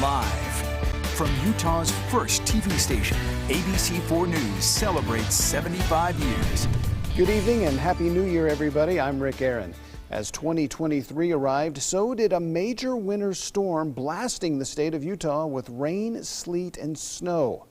Live from Utah's first TV station, ABC4 News celebrates 75 years. Good evening and Happy New Year, everybody. I'm Rick Aaron. As 2023 arrived, so did a major winter storm blasting the state of Utah with rain, sleet, and snow.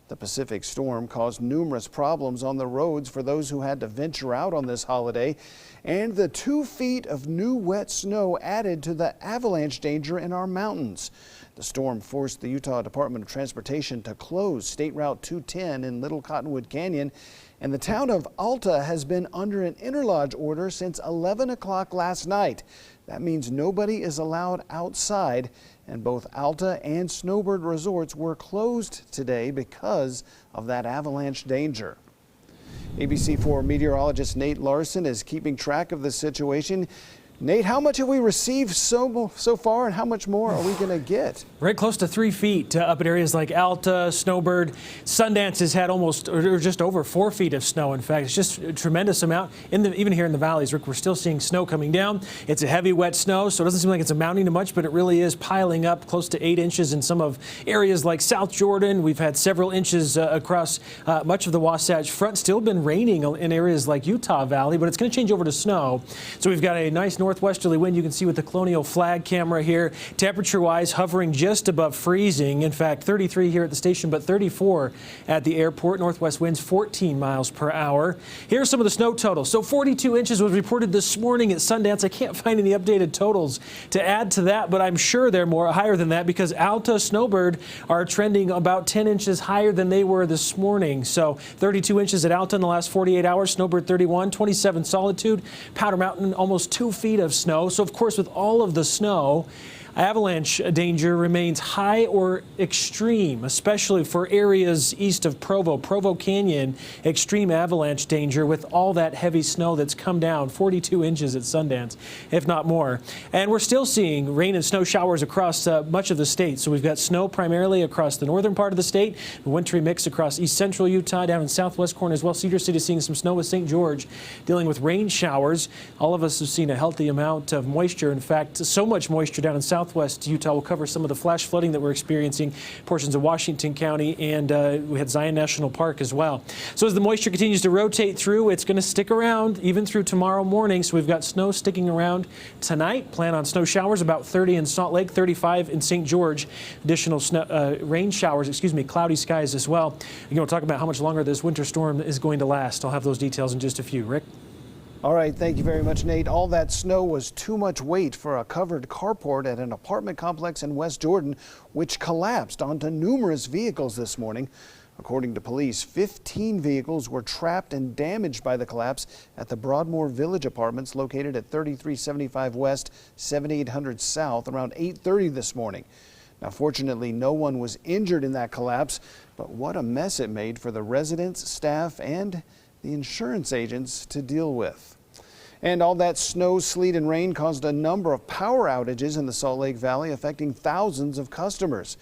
The Pacific storm caused numerous problems on the roads for those who had to venture out on this holiday, and the 2 feet of new wet snow added to the avalanche danger in our mountains. The storm forced the Utah Department of Transportation to close State Route 210 in Little Cottonwood Canyon, and the town of Alta has been under an interlodge order since 11 o'clock last night. That means nobody is allowed outside, and both Alta and Snowbird resorts were closed today because of that avalanche danger. ABC4 meteorologist Nate Larson is keeping track of the situation. Nate, how much have we received so far, and how much more are we going to get? Right close to 3 feet up at areas like Alta, Snowbird. Sundance has had almost or just over 4 feet of snow. In fact, it's just a tremendous amount. Even here in the valleys, Rick, we're still seeing snow coming down. It's a heavy, wet snow, so it doesn't seem like it's amounting to much, but it really is piling up close to 8 inches in some of areas like South Jordan. We've had several inches across much of the Wasatch Front. Still been raining in areas like Utah Valley, but it's going to change over to snow. So we've got a nice northwesterly wind you can see with the Colonial flag camera here. Temperature-wise, hovering just above freezing. In fact, 33 here at the station, but 34 at the airport. Northwest winds 14 miles per hour. Here's some of the snow totals. So 42 inches was reported this morning at Sundance. I can't find any updated totals to add to that, but I'm sure they're higher than that because Alta, Snowbird are trending about 10 inches higher than they were this morning. So 32 inches at Alta in the last 48 hours. Snowbird 31, 27 Solitude. Powder Mountain almost 2 feet of snow. So, of course, with all of the snow, avalanche danger remains high or extreme, especially for areas east of Provo Canyon, extreme avalanche danger with all that heavy snow that's come down, 42 inches at Sundance, if not more. And we're still seeing rain and snow showers across much of the state. So we've got snow primarily across the northern part of the state, a wintry mix across east central Utah, down in southwest corner as well. Cedar City seeing some snow with St. George, dealing with rain showers. All of us have seen a healthy amount of moisture. In fact, so much moisture down in southwest Utah. Will cover some of the flash flooding that we're experiencing, portions of Washington County, and we had Zion National Park as well. So as the moisture continues to rotate through, it's going to stick around even through tomorrow morning. So we've got snow sticking around tonight. Plan on snow showers, about 30 in Salt Lake, 35 in St. George. Additional snow, rain showers, cloudy skies as well. Again, we'll talk about how much longer this winter storm is going to last. I'll have those details in just a few. Rick? All right, thank you very much, Nate. All that snow was too much weight for a covered carport at an apartment complex in West Jordan, which collapsed onto numerous vehicles this morning. According to police, 15 vehicles were trapped and damaged by the collapse at the Broadmoor Village Apartments located at 3375 West, 7800 South around 8:30 this morning. Now, fortunately, no one was injured in that collapse, but what a mess it made for the residents, staff, and the insurance agents to deal with. And all that snow, sleet, and rain caused a number of power outages in the Salt Lake Valley, affecting thousands of customers.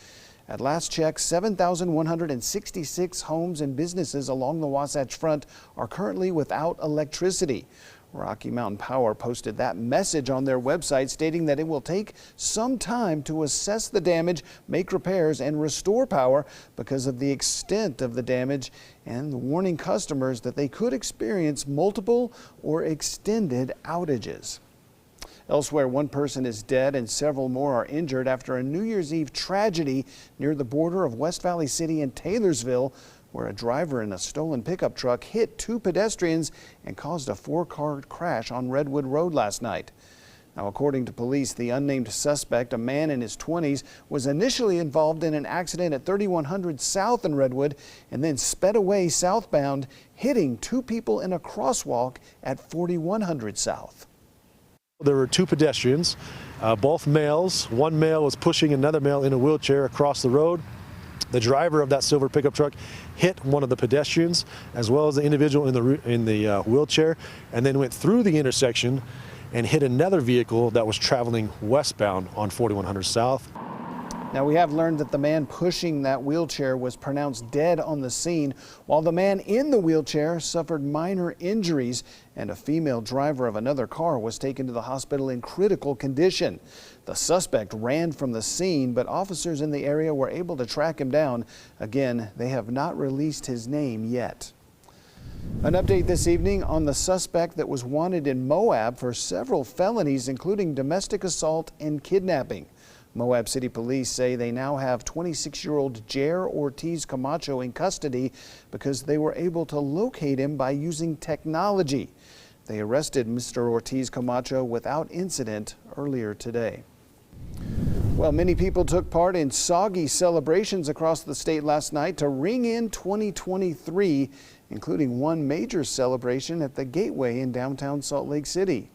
At last check, 7,166 homes and businesses along the Wasatch Front are currently without electricity. Rocky Mountain Power posted that message on their website, stating that it will take some time to assess the damage, make repairs, and restore power because of the extent of the damage, and warning customers that they could experience multiple or extended outages. Elsewhere, one person is dead and several more are injured after a New Year's Eve tragedy near the border of West Valley City and Taylorsville, where a driver in a stolen pickup truck hit 2 pedestrians and caused a 4-car crash on Redwood Road last night. Now, according to police, the unnamed suspect, a man in his 20s, was initially involved in an accident at 3100 South in Redwood and then sped away southbound, hitting 2 people in a crosswalk at 4100 South. There were 2 pedestrians, both males. One male was pushing another male in a wheelchair across the road. The driver of that silver pickup truck hit one of the pedestrians as well as the individual in the wheelchair, and then went through the intersection and hit another vehicle that was traveling westbound on 4100 South. Now, we have learned that the man pushing that wheelchair was pronounced dead on the scene, while the man in the wheelchair suffered minor injuries, and a female driver of another car was taken to the hospital in critical condition. The suspect ran from the scene, but officers in the area were able to track him down. Again, they have not released his name yet. An update this evening on the suspect that was wanted in Moab for several felonies, including domestic assault and kidnapping. Moab City Police say they now have 26-year-old Jair Ortiz Camacho in custody because they were able to locate him by using technology. They arrested Mr. Ortiz Camacho without incident earlier today. Well, many people took part in soggy celebrations across the state last night to ring in 2023, including one major celebration at the Gateway in downtown Salt Lake City.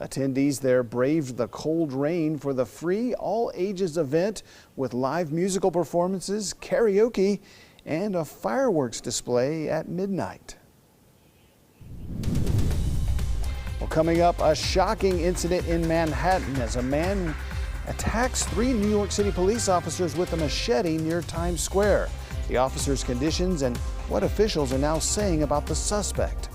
Attendees there braved the cold rain for the free all-ages event with live musical performances, karaoke, and a fireworks display at midnight. Well, coming up, a shocking incident in Manhattan as a man attacks 3 New York City police officers with a machete near Times Square. The officers' conditions and what officials are now saying about the suspect.